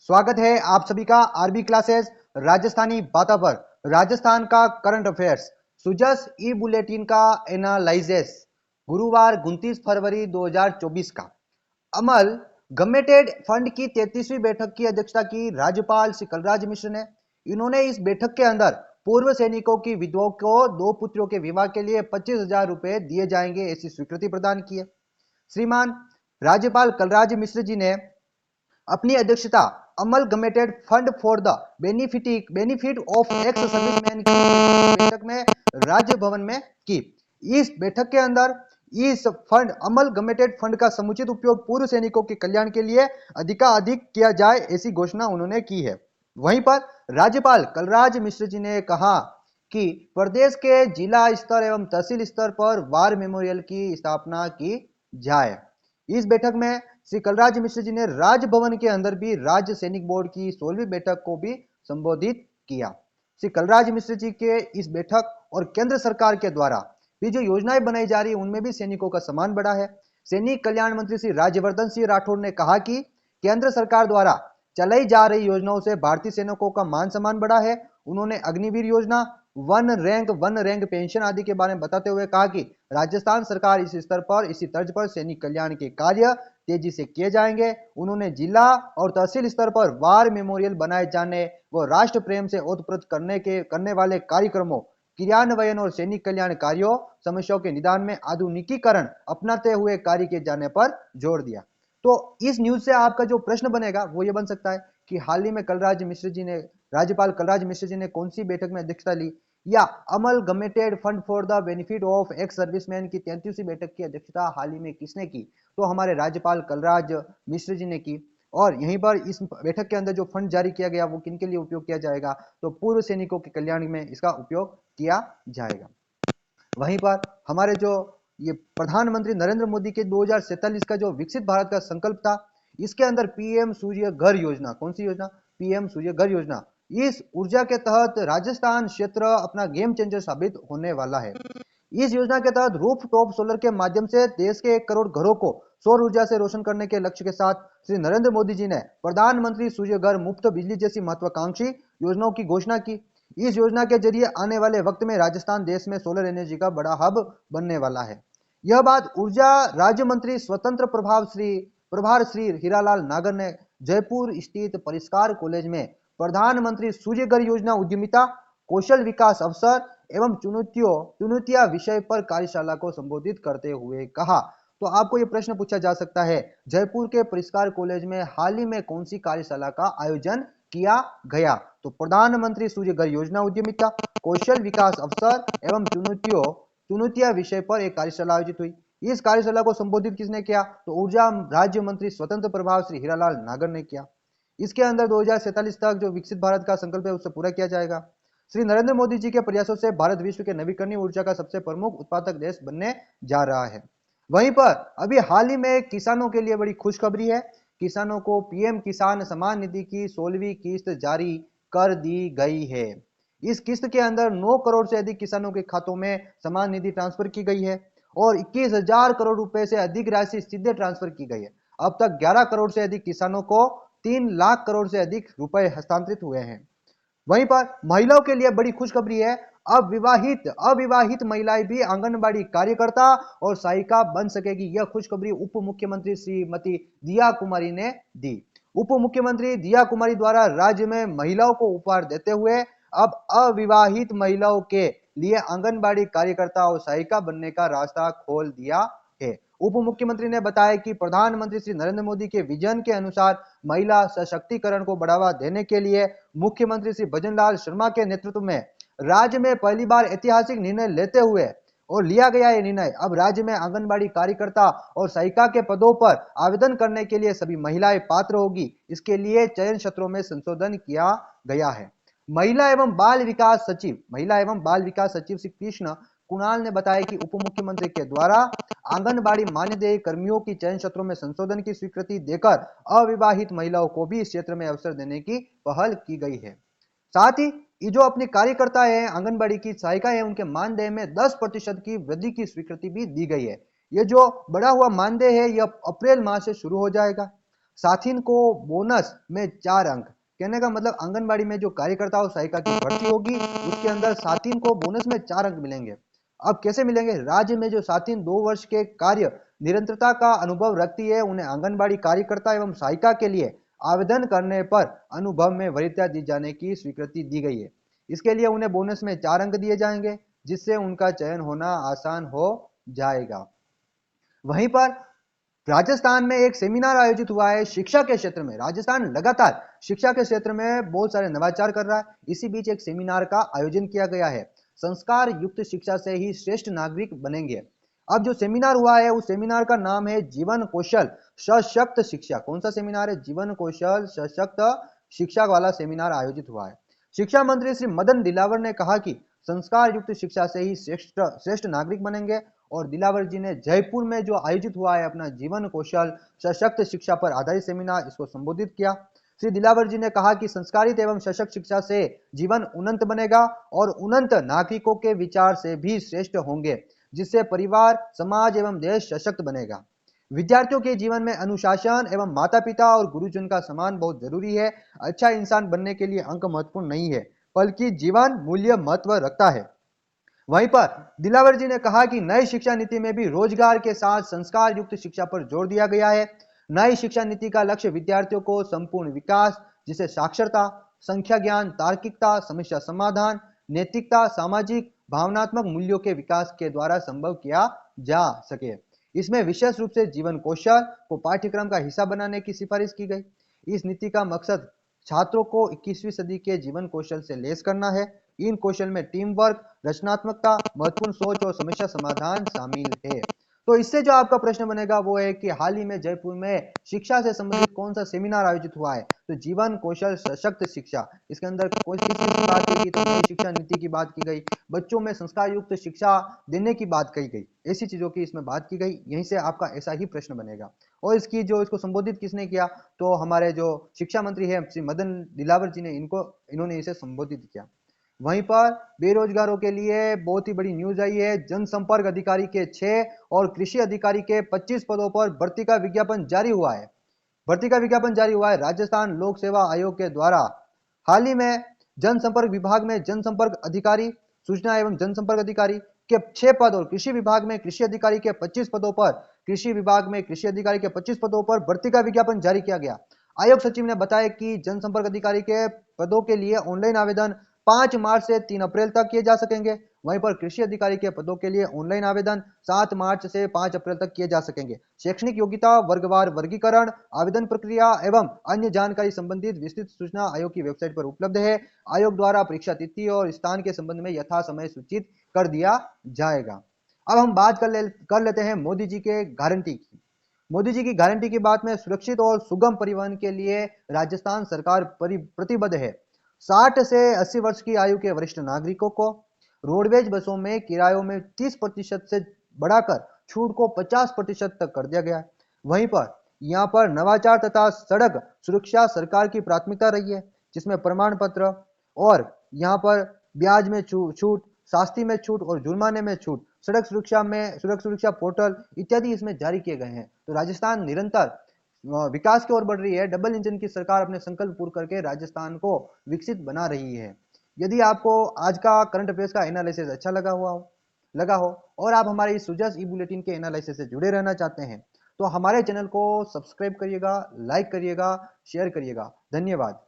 स्वागत है आप सभी का आरबी क्लासेस राजस्थानी बातों पर। राजस्थान का करंट अफेयर्स सुजस ई बुलेटिन का एनालाइजेस गुरुवार 29 फरवरी 2024 का। अमल गमेटेड फंड की 33वीं बैठक की अध्यक्षता की राज्यपाल श्री कलराज मिश्र ने। इन्होंने इस बैठक के अंदर पूर्व सैनिकों की विधवाओं को 2 पुत्रों के विवाह के लिए 25,000 रुपए दिए जाएंगे ऐसी स्वीकृति प्रदान की है। श्रीमान राज्यपाल कलराज मिश्र जी ने अपनी अध्यक्षता amalgamated fund for the benefit of ex serviceman की बैठक में राज्य भवन में की। इस बैठक के अंदर इस फंड अमलगमेटेड फंड का समुचित उपयोग पूर्व सैनिकों के कल्याण के लिए अधिकाधिक किया जाए ऐसी घोषणा उन्होंने की है। वहीं पर राज्यपाल कलराज मिश्र जी ने कहा कि प्रदेश के जिला स्तर एवं तहसील स्तर पर वार मेमोरियल की स्थापना की जाए। इस बैठक में श्री कलराज मिश्र जी ने राजभवन के अंदर भी राज्य सैनिक बोर्ड की 16वीं बैठक को भी संबोधित किया। श्री कलराज मिश्र जी के इस बैठक और केंद्र सरकार के द्वारा भी जो योजनाएं बनाई जा रही है उनमें भी सैनिकों का सम्मान बढ़ा है। सैनिक कल्याण मंत्री श्री राज्यवर्धन सिंह राठौड़ ने कहा कि केंद्र सरकार द्वारा चलाई जा रही योजनाओं से भारतीय सैनिकों का मान सम्मान बढ़ा है। उन्होंने अग्निवीर योजना, वन रैंक पेंशन आदि के बारे में बताते हुए कहा कि राजस्थान सरकार इस स्तर पर इसी तर्ज पर सैनिक कल्याण के कार्य तेजी से किए जाएंगे। उन्होंने जिला और तहसील स्तर पर वार मेमोरियल बनाए जाने व राष्ट्र प्रेम से ओतप्रोत करने वाले कार्यक्रमों क्रियान्वयन और सैनिक कल्याण कार्यों समस्याओं के निदान में आधुनिकीकरण अपनाते हुए कार्य किए जाने पर जोर दिया। तो इस न्यूज से आपका जो प्रश्न बनेगा वो ये बन सकता है कि हाल ही में राज्यपाल कलराज मिश्र जी ने कौन सी बैठक में अध्यक्षता ली, या amalgamated fund for the benefit of ex serviceman की 33वीं बैठक की अध्यक्षता हाल ही में किसने की? तो हमारे राज्यपाल कलराज मिश्र जी ने की। और यहीं पर इस बैठक के अंदर जो फंड जारी किया गया वो किन के लिए उपयोग किया जाएगा? तो पूर्व सैनिकों के कल्याण में इसका उपयोग किया जाएगा। वहीं पर हमारे जो ये प्रधानमंत्री नरेंद्र मोदी के 2047 का जो विकसित भारत का संकल्प था, इसके अंदर पीएम सूर्य घर योजना, कौन सी योजना? पीएम सूर्य घर योजना। इस ऊर्जा के तहत राजस्थान क्षेत्र अपना गेम चेंजर साबित होने वाला है। इस योजना के तहत रूफ टॉप सोलर के माध्यम से देश के 1 करोड़ घरों को सौर ऊर्जा से रोशन करने के लक्ष्य के साथ श्री नरेंद्र मोदी जी ने प्रधानमंत्री सूर्य घर मुफ्त बिजली जैसी महत्वाकांक्षी योजनाओं की घोषणा की। इस योजना के जरिए आने वाले वक्त में राजस्थान देश में सोलर एनर्जी का बड़ा हब बनने वाला है। यह बात ऊर्जा राज्य मंत्री स्वतंत्र प्रभार श्री हीरालाल नागर ने जयपुर स्थित परिष्कार कॉलेज में प्रधानमंत्री सूर्य घर योजना उद्यमिता, कौशल विकास अवसर एवं चुनौतियां विषय पर कार्यशाला को संबोधित करते हुए कहा। तो आपको यह प्रश्न पूछा जा सकता है, जयपुर के परिष्कार कॉलेज में हाल ही में कौन सी कार्यशाला का आयोजन किया गया? तो प्रधानमंत्री सूर्य घर योजना उद्यमिता, कौशल विकास अवसर एवं चुनौतियां विषय पर एक कार्यशाला आयोजित हुई। इस कार्यशाला को संबोधित किसने किया? तो ऊर्जा राज्य मंत्री स्वतंत्र प्रभार श्री हीरालाल नागर ने किया। इसके अंदर 2047 तक जो विकसित भारत का संकल्प है उससे पूरा किया जाएगा। श्री नरेंद्र मोदी जी के प्रयासों से भारत विश्व के नवीकरणीय ऊर्जा का सबसे प्रमुख उत्पादक देश बनने जा रहा है। वहीं पर अभी हाल ही में किसानों के लिए बड़ी खुशखबरी है। किसानों को पीएम किसान सम्मान निधि की 16वीं किस्त जारी कर दी गई है। इस किस्त के अंदर 9 करोड़ से अधिक किसानों के खातों में सम्मान निधि ट्रांसफर की गई है और 21,000 करोड़ रुपए से अधिक राशि सीधे ट्रांसफर की गई है। अब तक 11 करोड़ से अधिक किसानों को 3 लाख करोड़ से अधिक रुपए हस्तांतरित हुए हैं। वहीं पर महिलाओं के लिए बड़ी खुशखबरी है। अब अविवाहित महिलाएं भी आंगनबाड़ी कार्यकर्ता और सहायिका बन सकेगी। यह खुशखबरी उप मुख्यमंत्री श्रीमती दिया कुमारी ने दी। उप मुख्यमंत्री दिया कुमारी द्वारा राज्य में महिलाओं को उपहार देते हुए अब अविवाहित महिलाओं के लिए आंगनबाड़ी कार्यकर्ता और सहायिका बनने का रास्ता खोल दिया है। उप मुख्यमंत्री ने बताया कि प्रधानमंत्री श्री नरेंद्र मोदी के विजन के अनुसार महिला सशक्तिकरण को बढ़ावा देने के लिए मुख्यमंत्री श्री भजनलाल शर्मा के नेतृत्व में राज्य में पहली बार ऐतिहासिक निर्णय लेते हुए और लिया गया ये निर्णय, अब राज्य में आंगनबाड़ी कार्यकर्ता और सहायिका के पदों पर आवेदन करने के लिए सभी महिलाएं पात्र होगी। इसके लिए चयन क्षेत्रों में संशोधन किया गया है। महिला एवं बाल विकास सचिव श्री कृष्ण कुणाल ने बताया कि उप मुख्यमंत्री के द्वारा आंगनबाड़ी मानदेय कर्मियों की चयन क्षेत्रों में संशोधन की स्वीकृति देकर अविवाहित महिलाओं को भी इस क्षेत्र में अवसर देने की पहल की गई है। साथ ही ये जो अपनी कार्यकर्ता है, आंगनबाड़ी की सहायिका है, उनके मानदेय में 10% की वृद्धि की स्वीकृति भी दी गई है। ये जो बढ़ा हुआ मानदेय है यह अप्रैल माह से शुरू हो जाएगा। साथिन को बोनस में 4 अंक। कहने का मतलब आंगनबाड़ी में जो कार्यकर्ता और सहायिका की भर्ती होगी उसके अंदर साथिन को बोनस में 4 अंक मिलेंगे। अब कैसे मिलेंगे? राज्य में जो साथिन 2 वर्ष के कार्य निरंतरता का अनुभव रखती है उन्हें आंगनबाड़ी कार्यकर्ता एवं सहायिका के लिए आवेदन करने पर अनुभव में वरीयता दी जाने की स्वीकृति दी गई है। इसके लिए उन्हें बोनस में 4 अंक दिए जाएंगे जिससे उनका चयन होना आसान हो जाएगा। वहीं पर राजस्थान में एक सेमिनार आयोजित हुआ है शिक्षा के क्षेत्र में। राजस्थान लगातार शिक्षा के क्षेत्र में बहुत सारे नवाचार कर रहा है। इसी बीच एक सेमिनार का आयोजन किया गया है, संस्कार युक्त शिक्षा से ही श्रेष्ठ नागरिक बनेंगे। अब जो सेमिनार हुआ है उस सेमिनार का नाम है जीवन कौशल सशक्त शिक्षा। कौन सा सेमिनार है? जीवन कौशल सशक्त शिक्षा वाला सेमिनार आयोजित हुआ है। शिक्षा मंत्री श्री मदन दिलावर ने कहा कि संस्कार युक्त शिक्षा से ही श्रेष्ठ नागरिक बनेंगे। और दिलावर जी ने जयपुर में जो आयोजित हुआ है अपना जीवन कौशल सशक्त शिक्षा पर आधारित सेमिनार, इसको संबोधित किया। श्री दिलावर जी ने कहा कि संस्कारित एवं सशक्त शिक्षा से जीवन उन्नत बनेगा और उन्नत नागरिकों के विचार से भी श्रेष्ठ होंगे, जिससे परिवार, समाज एवं देश सशक्त बनेगा। विद्यार्थियों के जीवन में अनुशासन एवं माता पिता और गुरुजन का सम्मान बहुत जरूरी है। अच्छा इंसान बनने के लिए अंक महत्वपूर्ण नहीं है, बल्कि जीवन मूल्य महत्व रखता है। वहीं पर दिलावर जी ने कहा कि नई शिक्षा नीति में भी रोजगार के साथ संस्कार युक्त शिक्षा पर जोर दिया गया है। नई शिक्षा नीति का लक्ष्य विद्यार्थियों को संपूर्ण विकास, जिसे साक्षरता, संख्या ज्ञान, तार्किकता, समस्या समाधान, नैतिकता, सामाजिक भावनात्मक मूल्यों के विकास के द्वारा संभव किया जा सके। इसमें विशेष रूप से जीवन कौशल को पाठ्यक्रम का हिस्सा बनाने की सिफारिश की गई। इस नीति का मकसद छात्रों को 21वीं सदी के जीवन कौशल से लैस करना है। इन कौशल में टीम वर्क, रचनात्मकता, महत्वपूर्ण सोच और समस्या समाधान शामिल है। तो इससे जो आपका प्रश्न बनेगा वो है कि हाल ही में जयपुर में शिक्षा से संबंधित कौन सा सेमिनार आयोजित हुआ है? तो जीवन कौशल सशक्त शिक्षा। इसके अंदर कोई किस चीज की बात की गई? तो नई शिक्षा नीति की बात की गई, बच्चों में संस्कार युक्त शिक्षा देने की बात कही गई, ऐसी चीजों की इसमें बात की गई। यहीं से आपका ऐसा ही प्रश्न बनेगा। और इसको संबोधित किसने किया? तो हमारे जो शिक्षा मंत्री है श्री मदन दिलावर जी ने इन्होंने इसे संबोधित किया। वहीं पर बेरोजगारों के लिए बहुत ही बड़ी न्यूज आई है। जनसंपर्क अधिकारी के 6 और कृषि अधिकारी के 25 पदों पर भर्ती का विज्ञापन जारी हुआ है। राजस्थान लोक सेवा आयोग के द्वारा हाल ही में जनसंपर्क विभाग में जनसंपर्क अधिकारी, सूचना एवं जनसंपर्क अधिकारी के 6 पद और कृषि विभाग में कृषि अधिकारी के 25 पदों पर भर्ती का विज्ञापन जारी किया गया। आयोग सचिव ने बताया कि जनसंपर्क अधिकारी के पदों के लिए ऑनलाइन आवेदन 5 मार्च से 3 अप्रैल तक किए जा सकेंगे। वहीं पर कृषि अधिकारी के पदों के लिए ऑनलाइन आवेदन 7 मार्च से 5 अप्रैल तक किए जा सकेंगे। शैक्षणिक योग्यता, वर्गवार वर्गीकरण, आवेदन प्रक्रिया एवं अन्य जानकारी संबंधित विस्तृत सूचना आयोग की वेबसाइट पर उपलब्ध है। आयोग द्वारा परीक्षा तिथि और स्थान के संबंध में यथा समय सूचित कर दिया जाएगा। अब हम बात कर लेते हैं मोदी जी के गारंटी की। मोदी जी की गारंटी की बात में सुरक्षित और सुगम परिवहन के लिए राजस्थान सरकार प्रतिबद्ध है। 60 से 80 वर्ष की आयु के वरिष्ठ नागरिकों को रोडवेज बसों में किरायों में 30% से बढ़ाकर छूट को 50% तक कर दिया गया है। वहीं पर यहाँ पर नवाचार तथा सड़क सुरक्षा सरकार की प्राथमिकता रही है, जिसमें प्रमाण पत्र और यहाँ पर ब्याज में छूट, शास्ती में छूट और जुर्माने में छूट, सड़क सुरक्षा पोर्टल इत्यादि इसमें जारी किए गए हैं। तो राजस्थान निरंतर विकास की ओर बढ़ रही है। डबल इंजन की सरकार अपने संकल्प पूर्ण करके राजस्थान को विकसित बना रही है। यदि आपको आज का करंट अफेयर्स का एनालिसिस अच्छा लगा हो और आप हमारे इस सुजस ई बुलेटिन के एनालिसिस से जुड़े रहना चाहते हैं तो हमारे चैनल को सब्सक्राइब करिएगा, लाइक करिएगा, शेयर करिएगा। धन्यवाद।